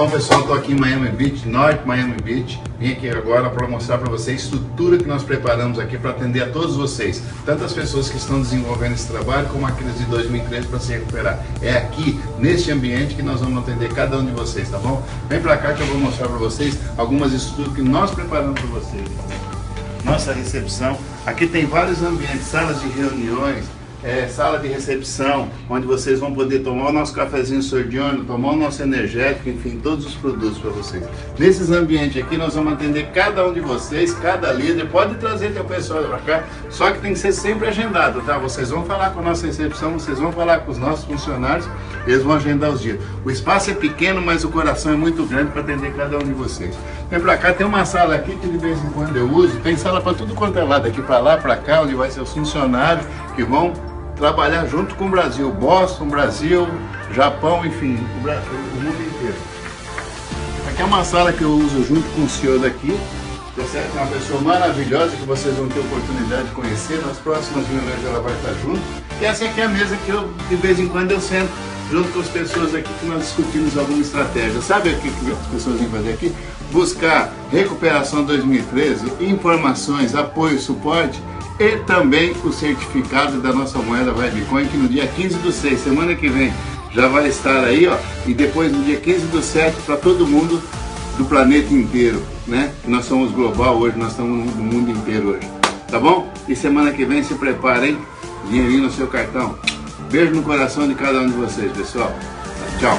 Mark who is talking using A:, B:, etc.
A: Bom pessoal, estou aqui em Miami Beach, Norte Miami Beach. Vim aqui agora para mostrar para vocês a estrutura que nós preparamos aqui para atender a todos vocês, tanto as pessoas que estão desenvolvendo esse trabalho como aqueles de 2013 para se recuperar. É aqui, neste ambiente, que nós vamos atender cada um de vocês, tá bom? Vem para cá que eu vou mostrar para vocês algumas estruturas que nós preparamos para vocês. Nossa recepção, aqui tem vários ambientes, salas de reuniões, sala de recepção, onde vocês vão poder tomar o nosso cafezinho sordiano, tomar o nosso energético, enfim, todos os produtos para vocês. Nesses ambientes aqui nós vamos atender cada um de vocês, cada líder, pode trazer teu pessoal para cá, só que tem que ser sempre agendado, tá? Vocês vão falar com a nossa recepção, vocês vão falar com os nossos funcionários, eles vão agendar os dias. O espaço é pequeno, mas o coração é muito grande para atender cada um de vocês. Vem para cá, tem uma sala aqui que de vez em quando eu uso, tem sala para tudo quanto é lado, aqui para lá, para cá, onde vai ser os funcionários que vão trabalhar junto com o Brasil, Boston, Brasil, Japão, enfim, o mundo inteiro. Aqui é uma sala que eu uso junto com o senhor daqui, é uma pessoa maravilhosa que vocês vão ter oportunidade de conhecer, nas próximas reuniões ela vai estar junto. E essa aqui é a mesa que eu, de vez em quando, eu sento junto com as pessoas aqui que nós discutimos alguma estratégia. Sabe o que as pessoas vêm fazer aqui? Buscar recuperação 2013, informações, apoio, suporte, e também o certificado da nossa moeda Vibecoin, que no dia 15/6, semana que vem, já vai estar aí, ó, e depois no dia 15/7 para todo mundo do planeta inteiro, né? Nós somos global hoje, nós estamos no mundo inteiro hoje, tá bom? E semana que vem se preparem, dinheirinho no seu cartão. Beijo no coração de cada um de vocês, pessoal. Tchau.